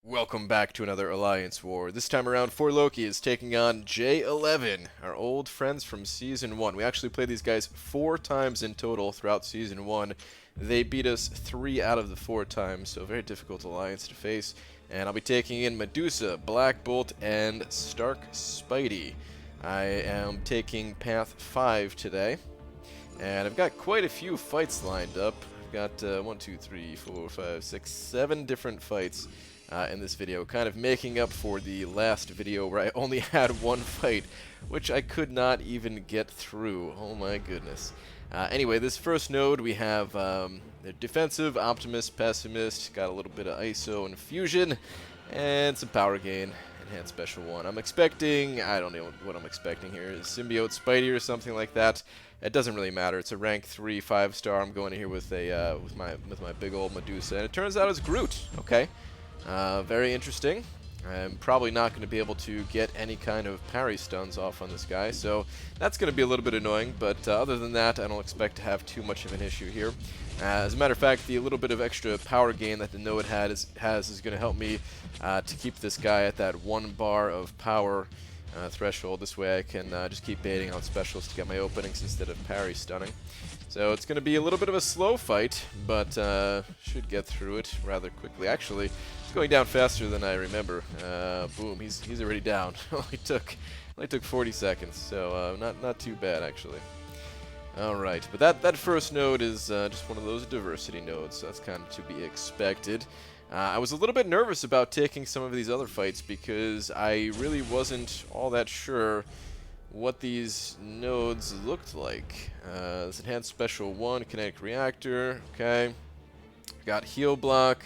Welcome back to another Alliance War. This time around, For Loki is taking on J11, our old friends from Season 1. We actually played these guys 4 times in total throughout Season 1. They beat us 3 out of the 4 times, so very difficult alliance to face. And I'll be taking in Medusa, Black Bolt, and Stark Spidey. I am taking Path 5 today, and I've got quite a few fights lined up. I've got 1, 2, 3, 4, 5, 6, 7 different fights in this video, kind of making up for the last video where I only had one fight, which I could not even get through. Oh my goodness. Anyway, this first node we have the defensive, optimist, pessimist, got a little bit of ISO and fusion, and some power gain, enhanced special 1. I'm expecting, I don't know what I'm expecting here, symbiote Spidey or something like that. It doesn't really matter. It's a rank 3 5-star. I'm going here with a with my big old Medusa, and it turns out it's Groot. Okay. Very interesting. I'm probably not going to be able to get any kind of parry stuns off on this guy, so that's going to be a little bit annoying, but other than that, I don't expect to have too much of an issue here. As a matter of fact, the little bit of extra power gain that the node has is going to help me to keep this guy at that 1 bar of power threshold. This way I can just keep baiting out specials to get my openings instead of parry stunning. So it's going to be a little bit of a slow fight, but should get through it rather quickly. Actually, it's going down faster than I remember. Boom, he's already down. only took 40 seconds, so not too bad actually. All right, but that first node is just one of those diversity nodes, so that's kind of to be expected. I was a little bit nervous about taking some of these other fights because I really wasn't all that sure what these nodes looked like. This enhanced special 1, kinetic reactor, okay. Got heal block.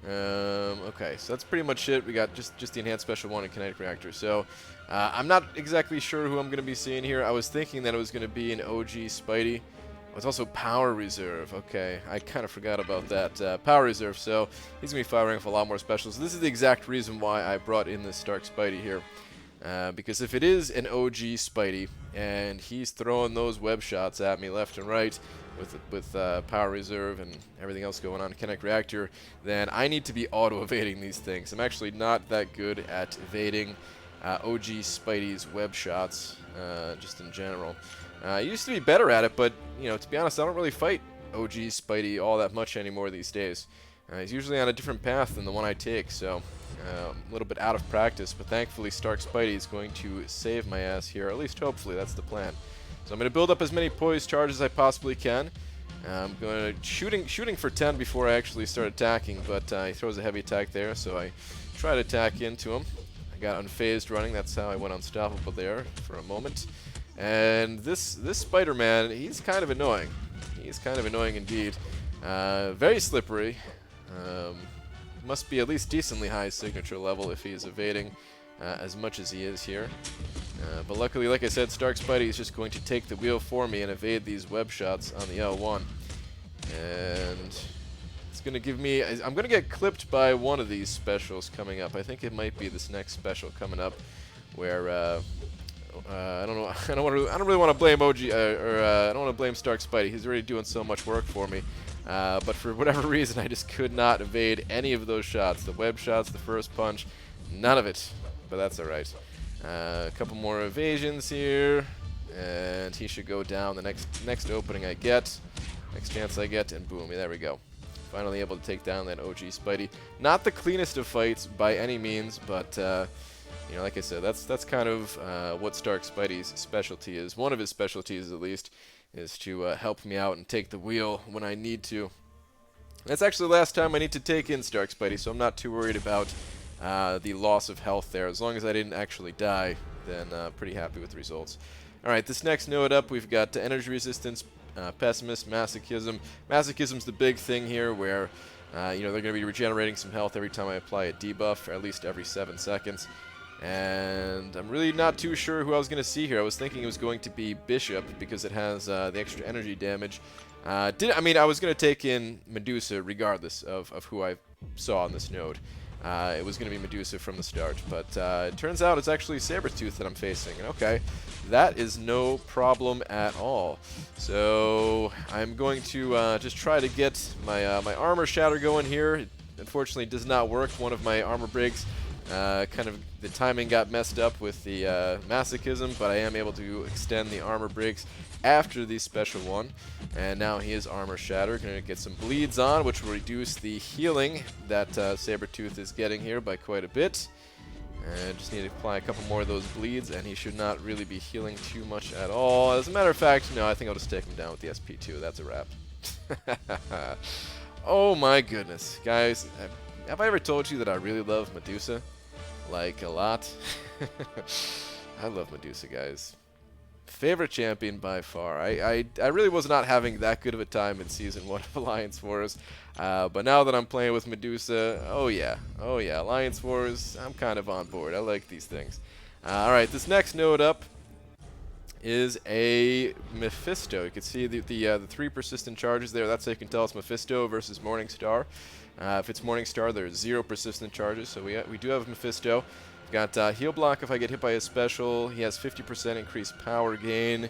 Okay, so that's pretty much it. We got just the enhanced special 1 and kinetic reactor. So I'm not exactly sure who I'm going to be seeing here. I was thinking that it was going to be an OG Spidey. Oh, it's also power reserve. Okay, I kind of forgot about that. Power reserve, so he's going to be firing off a lot more specials. This is the exact reason why I brought in this Stark Spidey here. Because if it is an OG Spidey and he's throwing those web shots at me left and right with power reserve and everything else going on, kinetic reactor, then I need to be auto-evading these things. I'm actually not that good at evading OG Spidey's web shots, just in general. I used to be better at it, but you know, to be honest, I don't really fight OG Spidey all that much anymore these days. He's usually on a different path than the one I take, so a little bit out of practice, but thankfully Stark Spidey is going to save my ass here, or at least hopefully that's the plan. So I'm going to build up as many poise charges as I possibly can. I'm going to shooting for 10 before I actually start attacking, but he throws a heavy attack there, so I try to attack into him. I got unfazed running, that's how I went unstoppable there for a moment. And this Spider-Man, he's kind of annoying. He's kind of annoying indeed. Very slippery. Must be at least decently high signature level if he is evading as much as he is here. But luckily, like I said, Stark Spidey is just going to take the wheel for me and evade these web shots on the L1. And it's going to give me... I'm going to get clipped by one of these specials coming up. I think it might be this next special coming up where... I don't know. I don't really want to blame OG I don't want to blame Stark Spidey. He's already doing so much work for me. But for whatever reason, I just could not evade any of those shots. The web shots, the first punch, none of it. But that's all right. A couple more evasions here, and he should go down the next opening I get, next chance I get, and boom, there we go. Finally able to take down that OG Spidey. Not the cleanest of fights by any means, but. You know, like I said, that's kind of what Stark Spidey's specialty is. One of his specialties, at least, is to help me out and take the wheel when I need to. That's actually the last time I need to take in Stark Spidey, so I'm not too worried about the loss of health there. As long as I didn't actually die, then pretty happy with the results. Alright, this next node up, we've got energy resistance, pessimist, masochism. Masochism's the big thing here, where you know, they're going to be regenerating some health every time I apply a debuff, or at least every 7 seconds. And I'm really not too sure who I was going to see here. I was thinking it was going to be Bishop because it has the extra energy damage. I mean, I was going to take in Medusa regardless of who I saw on this node. It was going to be Medusa from the start, but it turns out it's actually Sabretooth that I'm facing. And okay, that is no problem at all. So I'm going to just try to get my my armor shatter going here. unfortunately does not work. One of my armor breaks, kind of the timing got messed up with the masochism, but I am able to extend the armor breaks after the special one. And now he is armor shattered. Gonna get some bleeds on, which will reduce the healing that Sabretooth is getting here by quite a bit. Just need to apply a couple more of those bleeds, and he should not really be healing too much at all. As a matter of fact, no, I think I'll just take him down with the SP2. That's a wrap. Oh my goodness. Guys, have I ever told you that I really love Medusa? Like, a lot? I love Medusa, guys. Favorite champion by far. I really was not having that good of a time in Season 1 of Alliance Wars. But now that I'm playing with Medusa, oh yeah, Alliance Wars, I'm kind of on board. I like these things. Alright, this next node up is a Mephisto. You can see the 3 persistent charges there. That's how you can tell it's Mephisto versus Morningstar. If it's Morningstar, there's 0 persistent charges, so we do have Mephisto. We've got heal block if I get hit by his special. He has 50% increased power gain,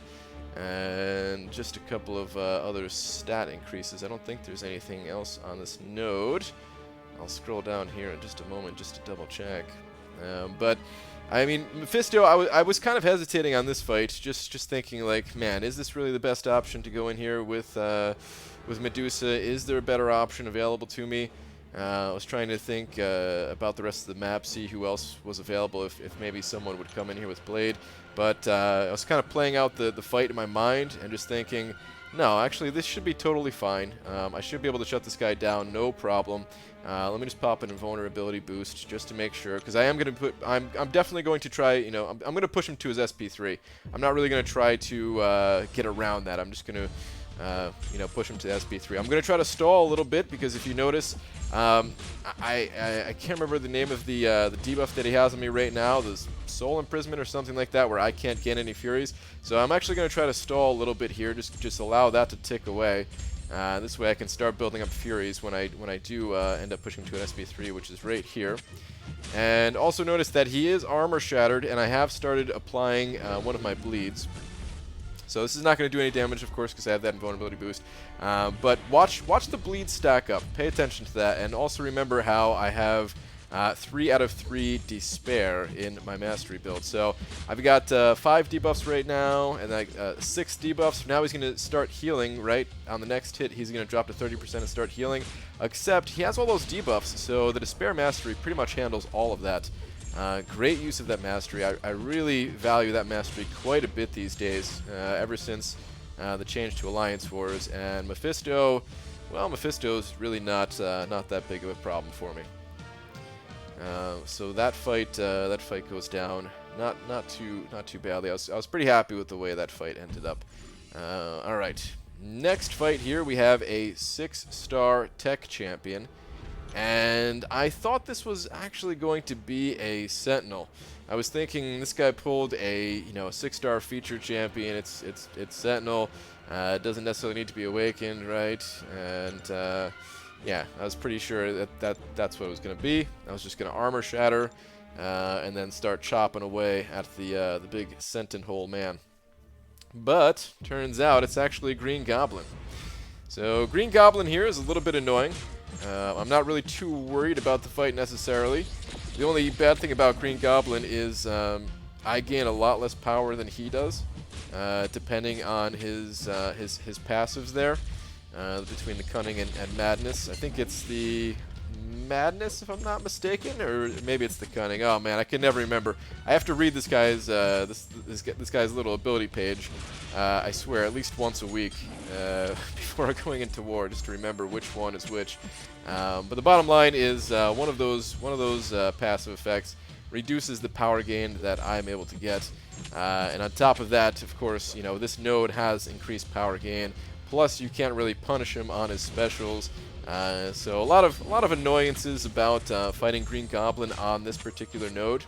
and just a couple of other stat increases. I don't think there's anything else on this node. I'll scroll down here in just a moment just to double check. But I mean, Mephisto, I was kind of hesitating on this fight, just thinking like, man, is this really the best option to go in here with Medusa? Is there a better option available to me? I was trying to think about the rest of the map, see who else was available, if maybe someone would come in here with Blade. But I was kind of playing out the fight in my mind and just thinking, no, actually this should be totally fine. I should be able to shut this guy down, no problem. Let me just pop an invulnerability boost just to make sure, because I am going to I'm definitely going to try, you know, I'm going to push him to his SP3. I'm not really going to try to get around that. I'm just going to you know, push him to SP3. I'm going to try to stall a little bit, because if you notice, I can't remember the name of the debuff that he has on me right now, the Soul Imprisonment or something like that, where I can't gain any Furies. So I'm actually going to try to stall a little bit here, just allow that to tick away. This way I can start building up Furies when I do end up pushing to an SP3, which is right here. And also notice that he is armor shattered, and I have started applying one of my bleeds. So this is not going to do any damage, of course, because I have that invulnerability boost. But watch the bleed stack up. Pay attention to that, and also remember how I have 3 out of 3 despair in my mastery build. So I've got 5 debuffs right now, and 6 debuffs. Now he's going to start healing, right? On the next hit, he's going to drop to 30% and start healing. Except he has all those debuffs, so the despair mastery pretty much handles all of that. Great use of that mastery. I really value that mastery quite a bit these days, ever since the change to Alliance Wars. And Mephisto, well, Mephisto's really not that big of a problem for me. So that fight goes down not too badly. I was pretty happy with the way that fight ended up. All right, next fight here we have a 6-star tech champion. And I thought this was actually going to be a Sentinel. I was thinking this guy pulled a 6-star feature champion. It's Sentinel. It doesn't necessarily need to be awakened, right? And yeah, I was pretty sure that's what it was going to be. I was just going to armor shatter and then start chopping away at the big Sentinel man. But turns out it's actually Green Goblin. So Green Goblin here is a little bit annoying. I'm not really too worried about the fight necessarily. The only bad thing about Green Goblin is I gain a lot less power than he does, depending on his passives there, between the Cunning and Madness. I think it's the Madness, if I'm not mistaken, or maybe it's the Cunning. Oh man, I can never remember. I have to read this guy's this guy's little ability page. I swear, at least once a week before going into war, just to remember which one is which. But the bottom line is one of those passive effects reduces the power gain that I'm able to get, and on top of that, of course, this node has increased power gain. Plus, you can't really punish him on his specials. So a lot of annoyances about fighting Green Goblin on this particular node,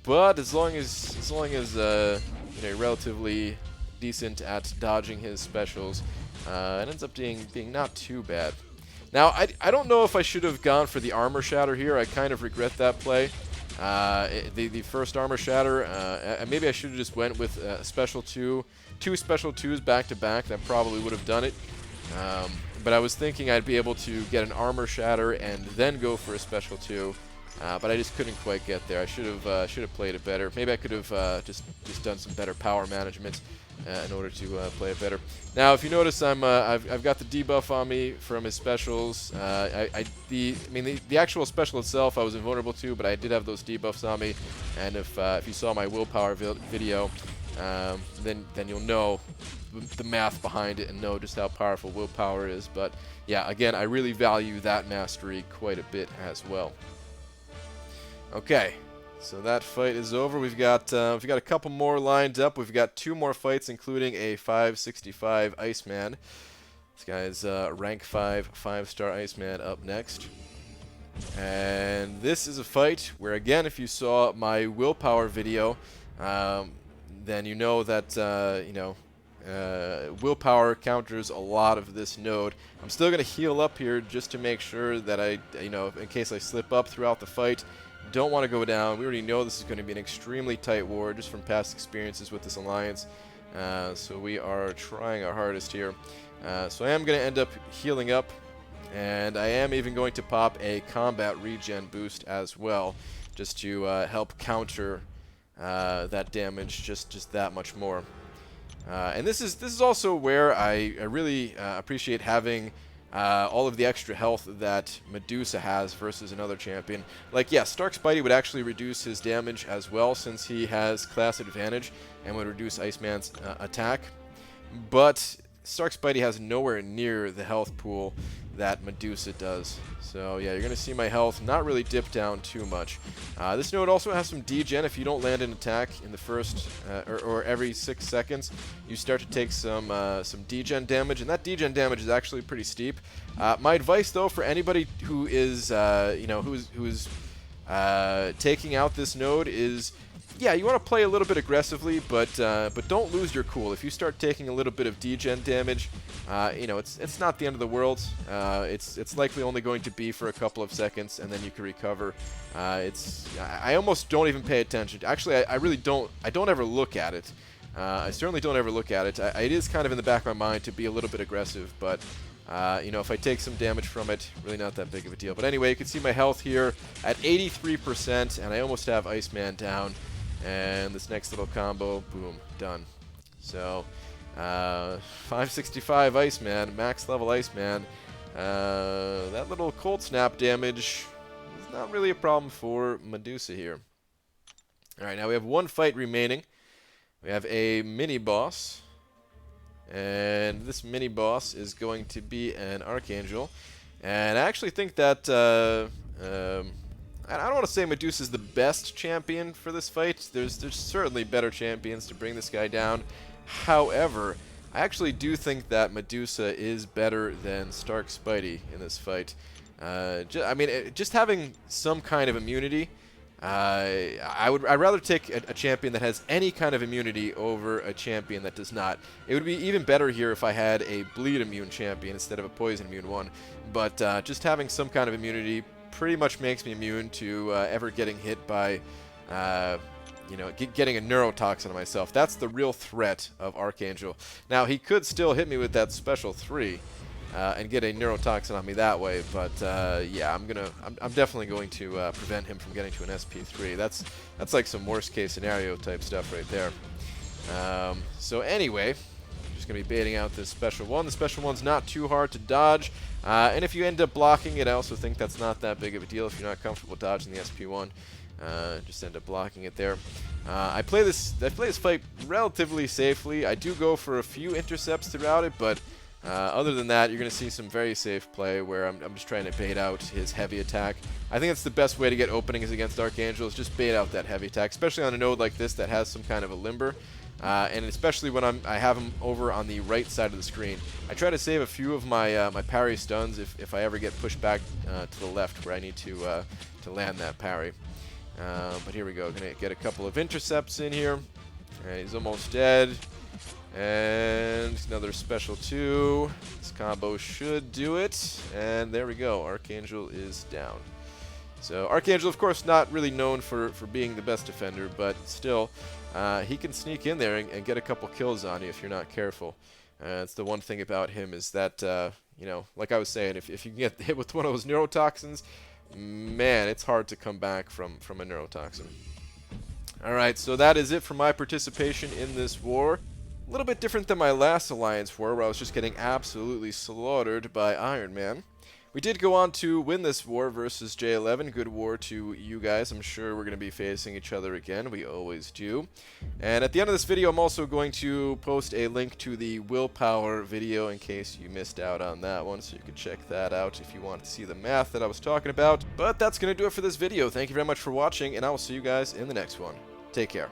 but as long as you're relatively decent at dodging his specials, it ends up being not too bad. Now I don't know if I should have gone for the armor shatter here. I kind of regret that play. The first armor shatter, maybe I should have just went with two special 2s back to back. That probably would have done it. but I was thinking I'd be able to get an armor shatter and then go for a special 2. But I just couldn't quite get there. I should have played it better. Maybe I could have just done some better power management in order to play it better. Now, if you notice, I've got the debuff on me from his specials. The actual special itself I was invulnerable to, but I did have those debuffs on me. And if you saw my willpower video, then you'll know the math behind it and know just how powerful willpower is. But yeah, again, I really value that mastery quite a bit as well. Okay, so that fight is over. We've got a couple more lined up. We've got 2 more fights, including a 565 Iceman. This guy's rank 5, 5-star Iceman up next. And this is a fight where, again, if you saw my willpower video, then you know that willpower counters a lot of this node. I'm still going to heal up here just to make sure that in case I slip up throughout the fight. Don't want to go down. We already know this is going to be an extremely tight war just from past experiences with this alliance. So we are trying our hardest here. So I am going to end up healing up. And I am even going to pop a combat regen boost as well, just to help counter that damage just that much more. And this is also where I really appreciate having all of the extra health that Medusa has versus another champion. Like, yeah, Stark Spidey would actually reduce his damage as well, since he has class advantage and would reduce Iceman's attack. But Stark Spidey has nowhere near the health pool that Medusa does. So yeah, you're going to see my health not really dip down too much. This node also has some degen. If you don't land an attack in the first or every 6 seconds, you start to take some degen damage, and that degen damage is actually pretty steep. My advice, though, for anybody who is who's taking out this node is, yeah, you want to play a little bit aggressively, but don't lose your cool. If you start taking a little bit of degen damage, it's not the end of the world. It's likely only going to be for a couple of seconds, and then you can recover. I almost don't even pay attention. Actually, I really don't. I don't ever look at it. I certainly don't ever look at it. It is kind of in the back of my mind to be a little bit aggressive, but if I take some damage from it, really not that big of a deal. But anyway, you can see my health here at 83%, and I almost have Iceman down. And this next little combo, boom, done. So, 565 Iceman, max level Iceman. That little cold snap damage is not really a problem for Medusa here. Alright, now we have 1 fight remaining. We have a mini-boss. And this mini-boss is going to be an Archangel. And I actually think that I don't want to say Medusa's the best champion for this fight. There's certainly better champions to bring this guy down. However, I actually do think that Medusa is better than Stark Spidey in this fight. Just having some kind of immunity, I'd rather take a champion that has any kind of immunity over a champion that does not. It would be even better here if I had a bleed immune champion instead of a poison immune one. But just having some kind of immunity pretty much makes me immune to ever getting hit by, getting a neurotoxin on myself. That's the real threat of Archangel. Now, he could still hit me with that special 3 and get a neurotoxin on me that way, but yeah, I'm definitely going to prevent him from getting to an SP3. That's like some worst case scenario type stuff right there. So anyway, I'm just gonna be baiting out this special 1. The special 1's not too hard to dodge. And if you end up blocking it, I also think that's not that big of a deal if you're not comfortable dodging the SP1. Just end up blocking it there. I play this fight relatively safely. I do go for a few intercepts throughout it, but other than that, you're going to see some very safe play where I'm just trying to bait out his heavy attack. I think it's the best way to get openings against Archangel is just bait out that heavy attack, especially on a node like this that has some kind of a limber. And especially when I have him over on the right side of the screen. I try to save a few of my my parry stuns if I ever get pushed back to the left where I need to land that parry. But here we go. Gonna get a couple of intercepts in here. And he's almost dead. And another special 2. This combo should do it. And there we go. Archangel is down. So Archangel, of course, not really known for being the best defender, but still, he can sneak in there and get a couple kills on you if you're not careful. That's the one thing about him is that, you know, like I was saying, if you can get hit with one of those neurotoxins, man, it's hard to come back from a neurotoxin. Alright, so that is it for my participation in this war. A little bit different than my last Alliance war, where I was just getting absolutely slaughtered by Iron Man. We did go on to win this war versus J11. Good war to you guys. I'm sure we're going to be facing each other again. We always do. And at the end of this video, I'm also going to post a link to the willpower video in case you missed out on that one, so you can check that out if you want to see the math that I was talking about. But that's going to do it for this video. Thank you very much for watching, and I will see you guys in the next one. Take care.